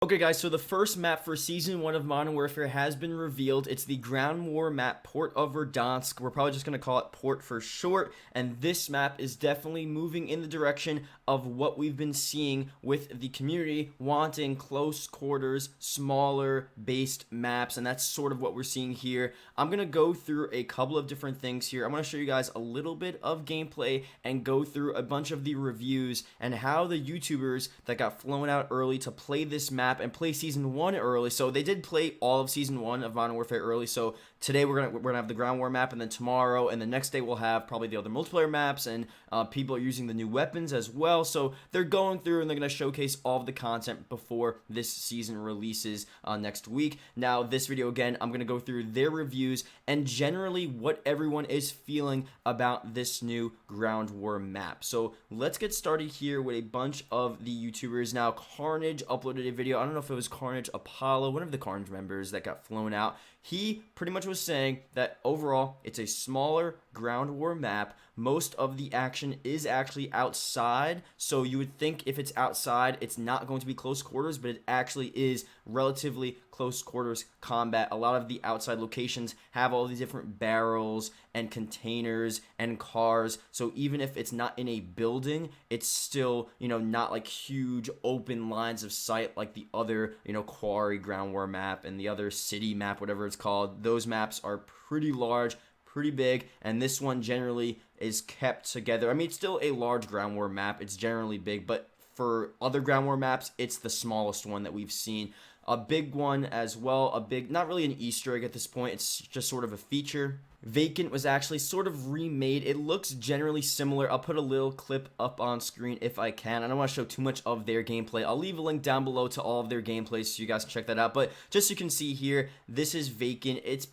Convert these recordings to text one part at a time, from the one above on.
Okay guys, so the first map for Season 1 of Modern Warfare has been revealed. It's the Ground War map, Port of Verdansk. We're probably just going to call it Port for short, and this map is definitely moving in the direction of what we've been seeing with the community wanting close quarters, smaller based maps, and that's sort of what we're seeing here. I'm going to go through a couple of different things here. I'm going to show you guys a little bit of gameplay and go through a bunch of the reviews and how the YouTubers that got flown out early to play this map and play Season 1 early. So they did play all of Season 1 of Modern Warfare early. So today we're gonna have the Ground War map, and then tomorrow and the next day we'll have probably the other multiplayer maps, and people are using the new weapons as well. So they're going through and they're gonna showcase all of the content before this season releases next week. Now this video, again, I'm gonna go through their reviews and generally what everyone is feeling about this new Ground War map. So let's get started here with a bunch of the YouTubers. Now Carnage uploaded a video. I don't know if it was Carnage Apollo, one of the Carnage members that got flown out. He pretty much was saying that overall it's a smaller Ground War map. Most of the action is actually outside, so you would think if it's outside it's not going to be close quarters, but it actually is relatively close quarters combat. A lot of the outside locations have all these different barrels and containers and cars, so even if it's not in a building, it's still, not like huge open lines of sight like the other, Quarry Ground War map and the other city map, whatever it's called. Those maps are pretty large, pretty big, and this one generally is kept together. I mean, it's still a large Ground War map. It's generally big, but for other Ground War maps, it's the smallest one that we've seen. A big one as well, not really an Easter egg at this point, it's just sort of a feature. Vacant was actually sort of remade. It looks generally similar. I'll put a little clip up on screen if I can. I don't want to show too much of their gameplay. I'll leave a link down below to all of their gameplays so you guys can check that out. But just so you can see here, this is Vacant. It's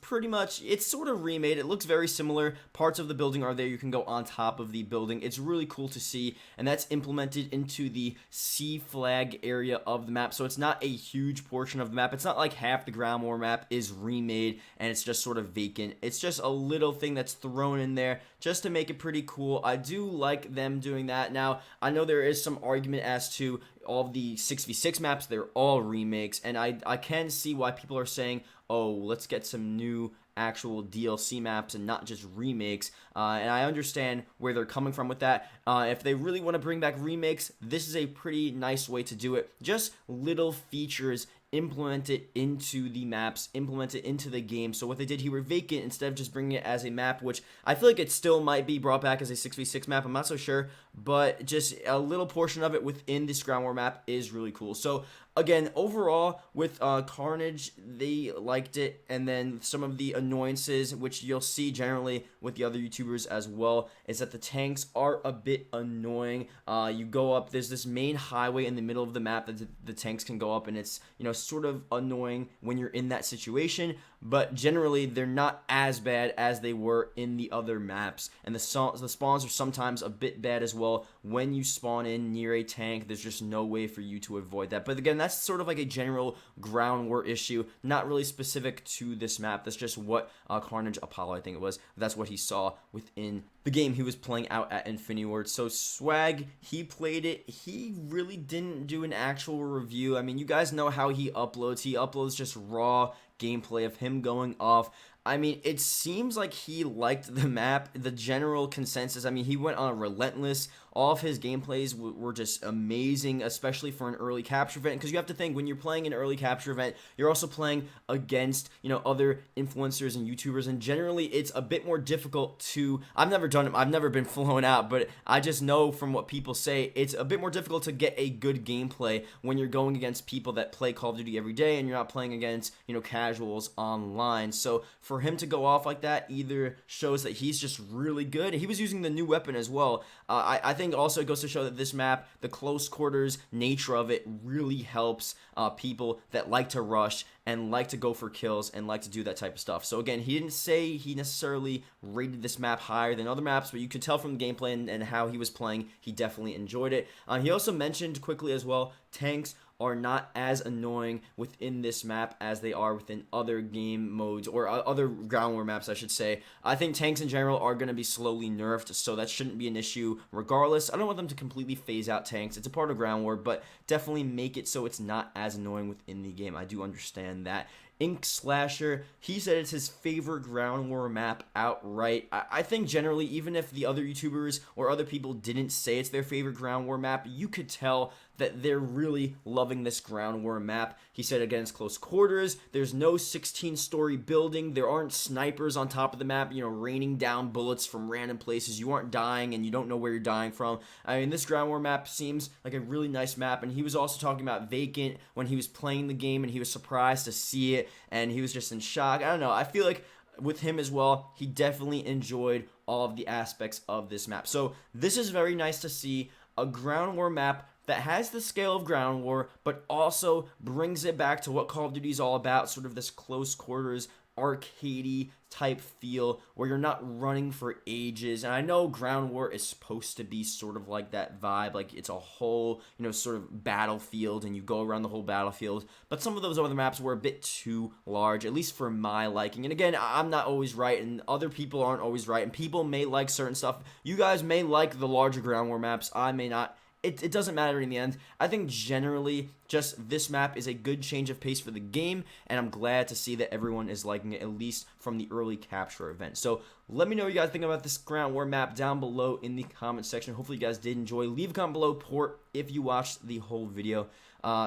sort of remade. It looks very similar. Parts of the building are there. You can go on top of the building. It's really cool to see, and that's implemented into the C flag area of the map. So it's not a huge portion of the map. It's not like half the Ground War map is remade and it's just sort of vacant. It's just a little thing that's thrown in there just to make it pretty cool. I do like them doing that. Now, I know there is some argument as to all of the 6v6 maps, they're all remakes, and I can see why people are saying, oh, let's get some new actual DLC maps and not just remakes, and I understand where they're coming from with that. If they really want to bring back remakes, this is a pretty nice way to do it. Just little features, implement it into the maps, implement it into the game. So what they did here with Vacant, instead of just bringing it as a map, which I feel like it still might be brought back as a 6v6 map, I'm not so sure, but just a little portion of it within this Ground War map is really cool. So again, overall, with Carnage, they liked it, and then some of the annoyances, which you'll see generally with the other YouTubers as well, is that the tanks are a bit annoying. You go up, there's this main highway in the middle of the map that the tanks can go up, and it's, sort of annoying when you're in that situation, but generally they're not as bad as they were in the other maps, and the spawns are sometimes a bit bad as well. When you spawn in near a tank, there's just no way for you to avoid that. But again, that's sort of like a general Ground War issue, not really specific to this map. That's just what Carnage Apollo, I think it was, that's what he saw within the game he was playing out at Infinity Ward. So Swag, he played it. He really didn't do an actual review. I mean, you guys know how he uploads. He uploads just raw gameplay of him going off. I mean, it seems like he liked the map. The general consensus, I mean, he went on a relentless. All of his gameplays were just amazing, especially for an early capture event, because you have to think, when you're playing an early capture event, you're also playing against, other influencers and YouTubers, and generally it's a bit more difficult to, I've never done it, I've never been flown out, but I just know from what people say, it's a bit more difficult to get a good gameplay when you're going against people that play Call of Duty every day, and you're not playing against, casuals online. So for him to go off like that either shows that he's just really good. He was using the new weapon as well. I think also it goes to show that this map, the close quarters nature of it, really helps people that like to rush and like to go for kills and like to do that type of stuff. So again, he didn't say he necessarily rated this map higher than other maps, but you could tell from the gameplay and how he was playing, he definitely enjoyed it. He also mentioned quickly as well, tanks are not as annoying within this map as they are within other game modes, or other ground war maps, I should say. I think tanks in general are going to be slowly nerfed, so that shouldn't be an issue regardless. I don't want them to completely phase out tanks. It's a part of ground war, but definitely make it so it's not as annoying within the game. I do understand that. Ink Slasher, he said it's his favorite ground war map outright. I think generally, even if the other YouTubers or other people didn't say it's their favorite ground war map, you could tell that they're really loving this ground war map. He said against close quarters, there's no 16-story building, there aren't snipers on top of the map, raining down bullets from random places, you aren't dying and you don't know where you're dying from. I mean, this ground war map seems like a really nice map, and he was also talking about Vacant when he was playing the game, and he was surprised to see it, and he was just in shock. I don't know, I feel like with him as well, he definitely enjoyed all of the aspects of this map. So this is very nice to see, a ground war map that has the scale of ground war, but also brings it back to what Call of Duty is all about, sort of this close quarters, arcadey type feel where you're not running for ages. And I know ground war is supposed to be sort of like that vibe, like it's a whole, sort of battlefield and you go around the whole battlefield, but some of those other maps were a bit too large, at least for my liking. And again, I'm not always right, and other people aren't always right, and people may like certain stuff. You guys may like the larger ground war maps, I may not. It doesn't matter in the end. I think generally just this map is a good change of pace for the game, and I'm glad to see that everyone is liking it, at least from the early capture event. So let me know what you guys think about this ground war map down below in the comment section. Hopefully you guys did enjoy. Leave a comment below, port, if you watched the whole video.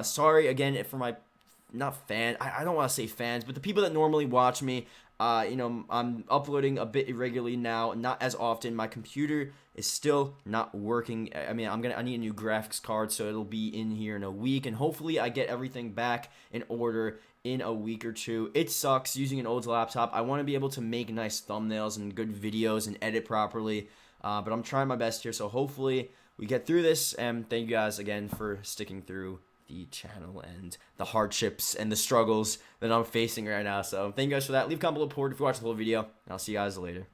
Sorry again for my I don't want to say fans, but the people that normally watch me. I'm uploading a bit irregularly now, not as often. My computer is still not working. I mean, I need a new graphics card, so it'll be in here in a week, and hopefully I get everything back in order in a week or two. It sucks using an old laptop. I want to be able to make nice thumbnails and good videos and edit properly, but I'm trying my best here, so hopefully we get through this, and thank you guys again for sticking through the channel and the hardships and the struggles that I'm facing right now. So thank you guys for that. Leave a comment below if you watched the whole video, and I'll see you guys later.